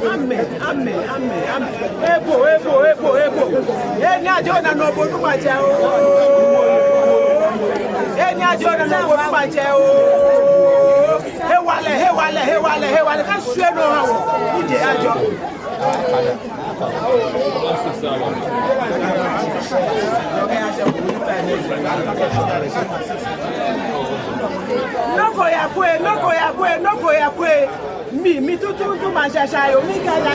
Amen. Ebo. Eni ajo na no bodu mache o. Eni ajo na no bodu mache o. Hewale. Ka sue no ha wo. Uje ajo. No go ya kwe. Mi tutu manchasha yo mi gala.